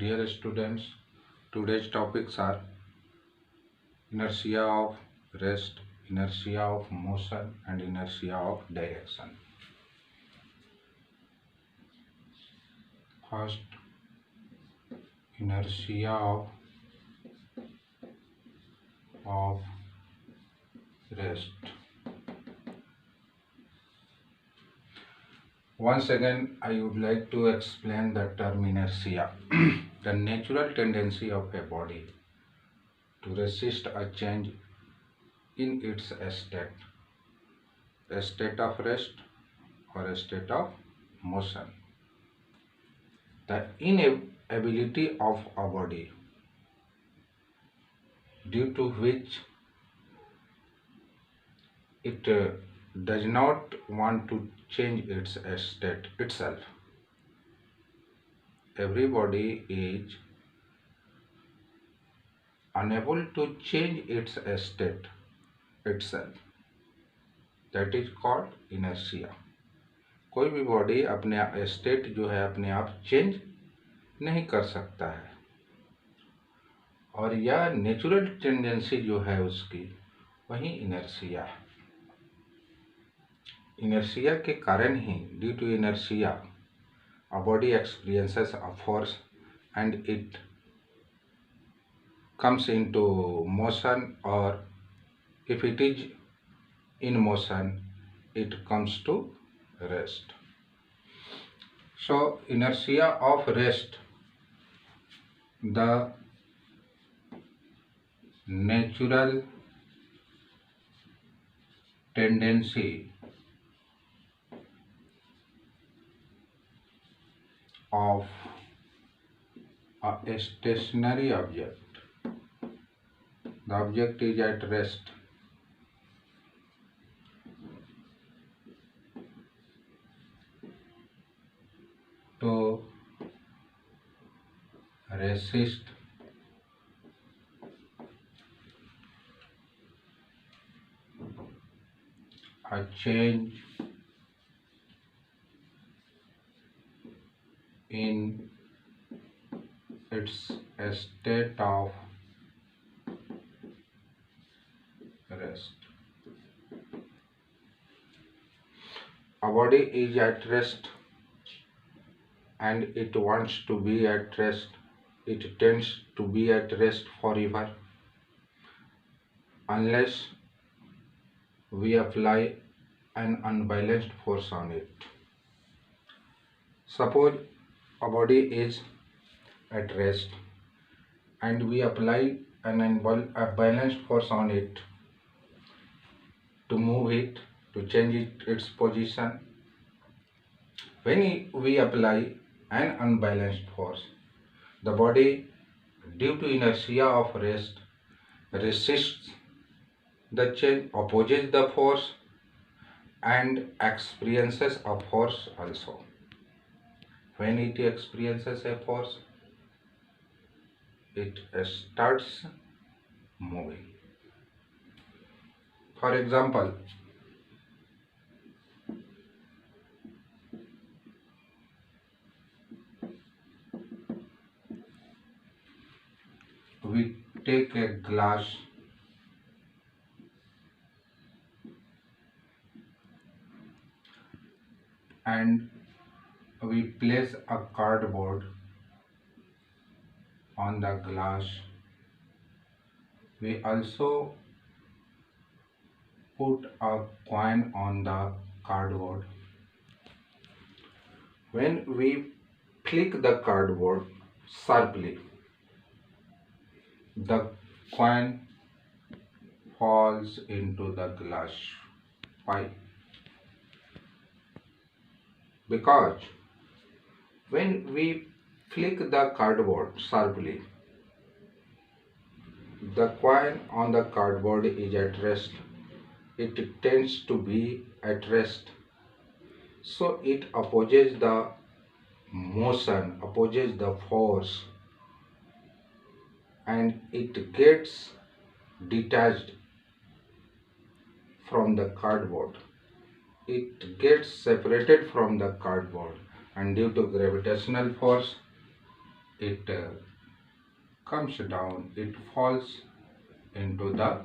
Dear students, today's topics are inertia of rest, inertia of motion, and inertia of direction. First, inertia of rest. Once again, I would like to explain the term inertia, the natural tendency of a body to resist a change in its state, a state of rest or a state of motion. The inability of a body due to which it does not want to change its state itself. Everybody is unable to change its state itself. That is called inertia. कोई भी body अपने state जो है अपने आप change नहीं कर सकता है, और यह नेचुरल टेंडेंसी जो है उसकी वही इनर्शिया है. इनर्शिया के कारण ही, due to inertia, a body experiences a force and it comes into motion, or if it is in motion it comes to rest. So inertia of rest, the natural tendency of a stationary object. The object is at rest. To resist a change in its state of rest. A body is at rest and it wants to be at rest. It tends to be at rest forever unless we apply an unbalanced force on it. Suppose a body is at rest and we apply an unbalanced force on it to move it, to change its position. When we apply an unbalanced force, the body, due to inertia of rest, resists the change, opposes the force, and experiences a force also. When it experiences a force, it starts moving. For example, we take a glass and we place a cardboard on the glass. We also put a coin on the cardboard. When we flick the cardboard sharply, the coin falls into the glass. Why? Because when we flick the cardboard sharply, the coin on the cardboard is at rest. It tends to be at rest. So it opposes the motion, opposes the force, and it gets detached from the cardboard. It gets separated from the cardboard, and due to gravitational force, it comes down, it falls into the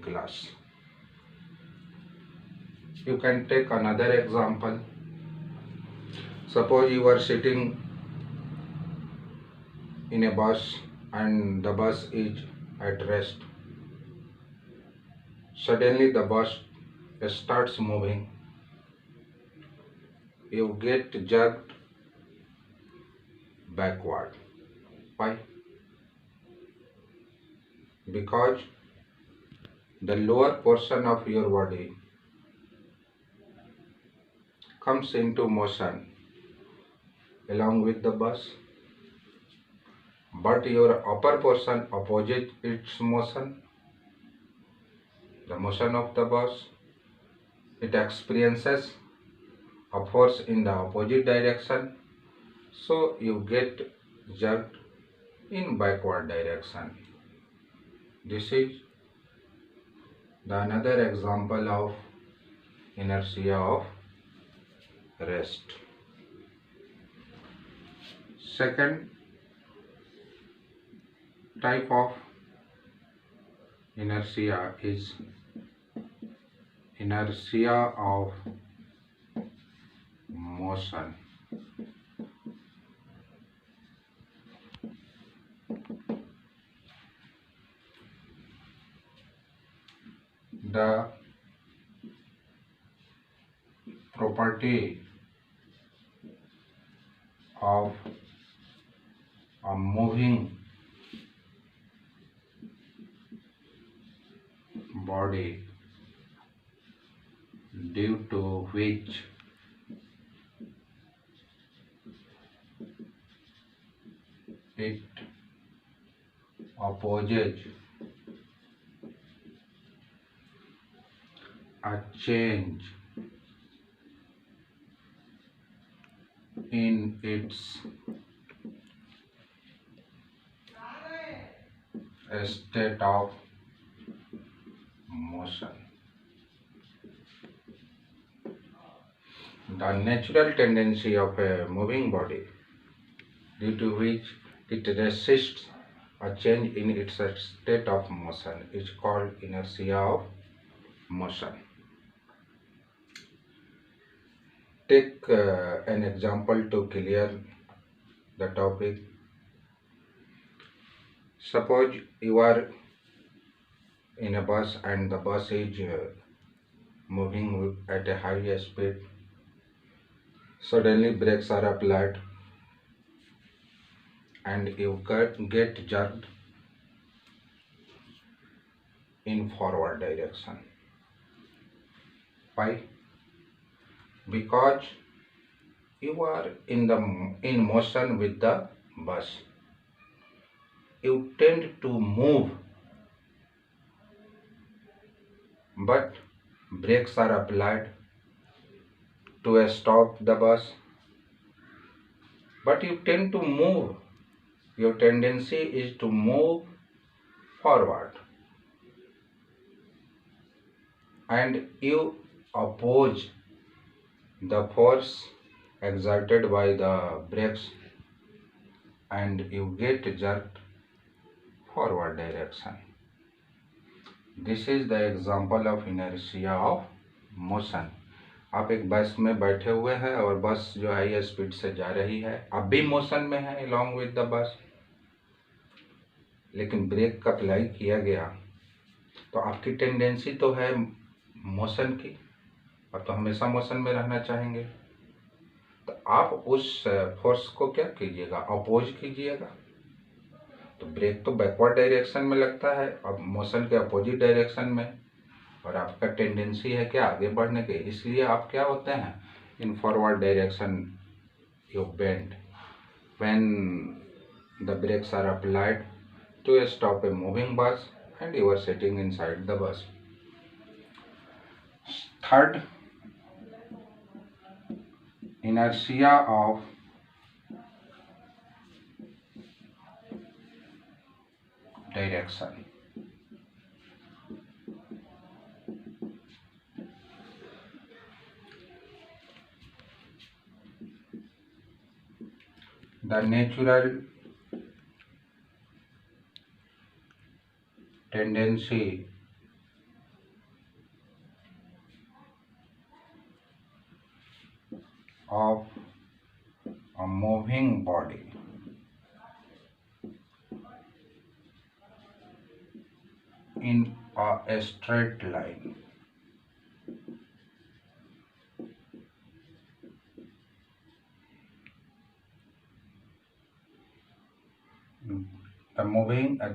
glass. You can take another example. Suppose you are sitting in a bus and the bus is at rest. Suddenly the bus starts moving. You get jerked backward. Why? Because the lower portion of your body comes into motion along with the bus, but your upper portion opposes its motion, the motion of the bus. It experiences a force in the opposite direction, so you get jerked in backward direction. This is the another example of inertia of rest. Second type of inertia is inertia of motion. The property of a moving body due to which it opposes a change in its state of motion. The natural tendency of a moving body due to which it resists a change in its state of motion is called inertia of motion. Take an example to clear the topic. Suppose you are in a bus and the bus is moving at a high speed. Suddenly brakes are applied and you get jerked in forward direction. Why? Because you are in motion with the bus. You tend to move, but brakes are applied to stop the bus. But you tend to move. Your tendency is to move forward, and you oppose the force exerted by the brakes and you get jerked forward direction. This is the example of inertia of motion. आप एक बस में बैठे हुए हैं और बस जो हाई स्पीड से जा रही है, आप भी मोशन में है along with the बस, लेकिन ब्रेक का अप्लाई किया गया तो आपकी टेंडेंसी तो है मोशन की, आप तो हमेशा मोशन में रहना चाहेंगे, तो आप उस फोर्स को क्या कीजिएगा, अपोज कीजिएगा। तो ब्रेक तो बैकवर्ड डायरेक्शन में लगता है, अब मोशन के अपोजिट डायरेक्शन में, और आपका टेंडेंसी है क्या आगे बढ़ने के, इसलिए आप क्या होते हैं, in forward direction you bend when the brakes are applied to stop a moving bus and you are sitting inside the bus. Third, inertia of direction. the natural tendency of a moving body in a straight line.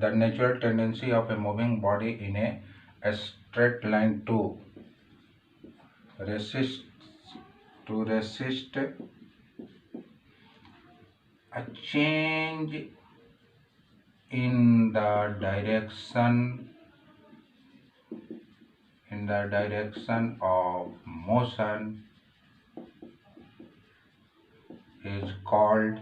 The natural tendency of a moving body in a straight line resist resist a change in the direction of motion is called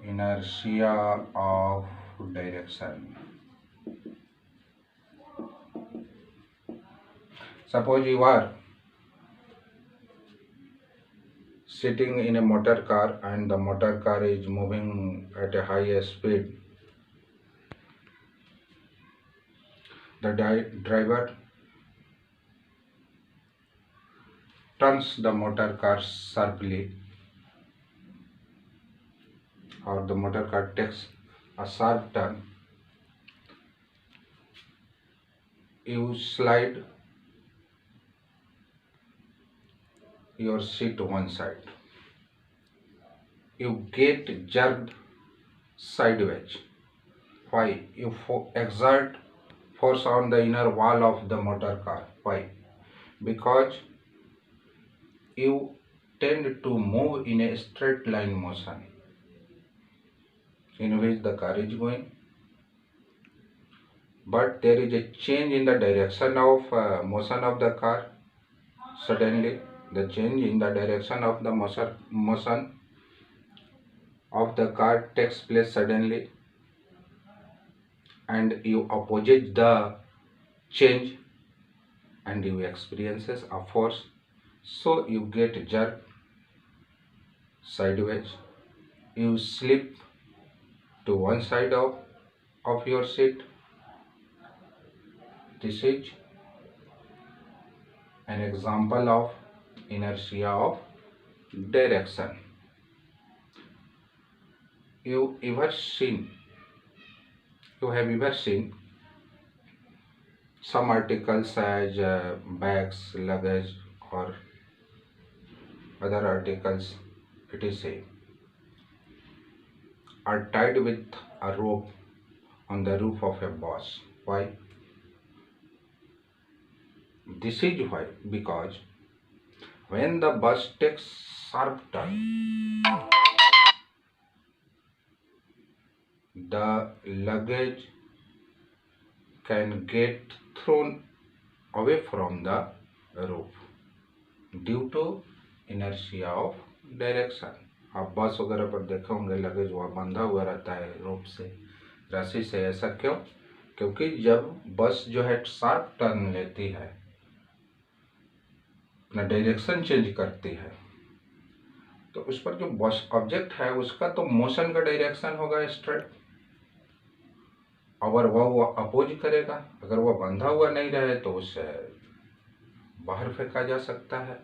inertia of direction. Suppose you are sitting in a motor car and the motor car is moving at a high speed. The driver turns the motor car sharply, or the motor car takes a sharp turn. You slide your seat to one side. You get jerked sideways. Why? You exert force on the inner wall of the motor car. Why? Because you tend to move in a straight line motion in which the car is going, but there is a change in the direction of motion of the car. Suddenly the change in the direction of the motion of the car takes place suddenly, and you opposite the change and you experiences a force, so you get jerked sideways. You slip to one side of your seat. This is an example of inertia of direction. You have ever seen some articles as bags, luggage, or other articles, etc., are tied with a rope on the roof of a bus. Why? This is why, because when the bus takes sharp turn, the luggage can get thrown away from the roof due to inertia of direction. आप बस वगैरह पर देखे होंगे luggage वहाँ बंधा हुआ रहता है रोप से, रस्सी से। ऐसा क्यों? क्योंकि जब बस जो है शार्प टर्न लेती है, अपना डायरेक्शन चेंज करती है, तो उस पर जो बस ऑब्जेक्ट है उसका तो मोशन का डायरेक्शन होगा स्ट्रेट। अगर वह अपोज करेगा, अगर वह बंधा हुआ नहीं रहे तो उसे बाहर फेंका जा सकता है।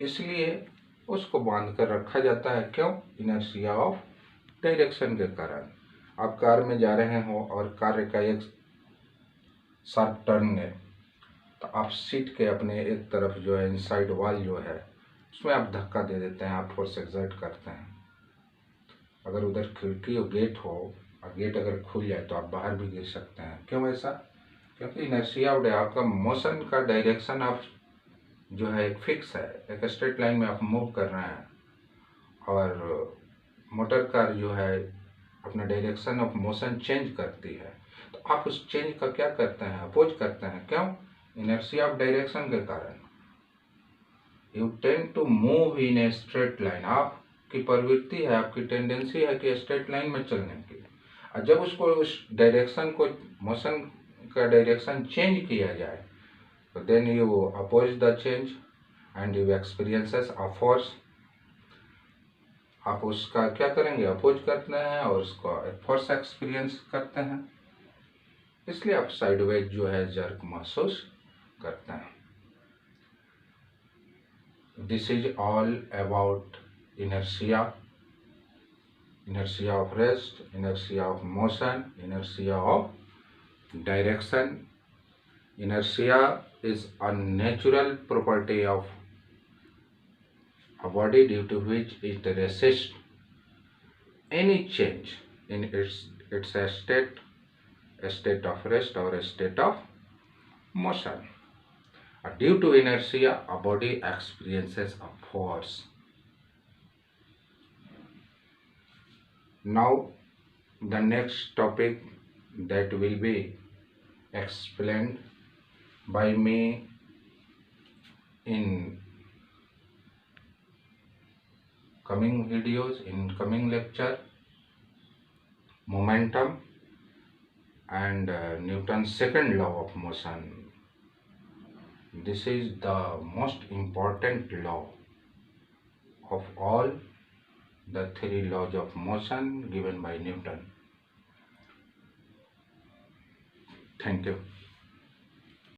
इसलिए उसको बांध कर रखा जाता है। क्यों? इनर्शिया ऑफ डायरेक्शन के कारण। आप कार में जा रहे हो और कार का एक शार्प टर्न है, तो आप सीट के अपने एक तरफ जो है इनसाइड वॉल जो है उसमें आप धक्का दे देते हैं, आप फोर्स एक्सर्ट करते हैं। अगर उधर खिड़की और गेट हो और गेट अगर खुल जाए तो आप बाहर भी गिर सकते हैं। क्यों ऐसा? क्योंकि इनर्शिया ऑफ आपका मोशन का डायरेक्शन आप जो है एक फिक्स है, एक स्ट्रेट लाइन में आप मूव कर रहे हैं, और मोटर कार जो है अपना डायरेक्शन ऑफ मोशन चेंज करती है, तो आप उस चेंज का क्या करते हैं? अपोज करते हैं। क्यों? इनर्शिया ऑफ डायरेक्शन के कारण। You tend to move in a straight line. आपकी प्रवृत्ति है, आपकी टेंडेंसी है कि स्ट्रेट लाइन में चलने की, और जब उसको उस डायरेक्शन को, मोशन का डायरेक्शन चेंज किया जाए, तो then you oppose the change and you experiences a force, आप उसका क्या करेंगे, अपोज करते हैं और उसको फोर्स एक्सपीरियंस करते हैं, इसलिए आप साइडवेज जो है जर्क महसूस करते हैं. This is all about inertia, inertia of rest, inertia of motion, inertia of direction. Inertia is a natural property of a body due to which it resists any change in its a state of rest or a state of motion. Due to inertia, a body experiences a force. Now, the next topic that will be explained by me in coming videos, in coming lecture, momentum and Newton's second law of motion. This is the most important law of all the three laws of motion given by Newton. Thank you.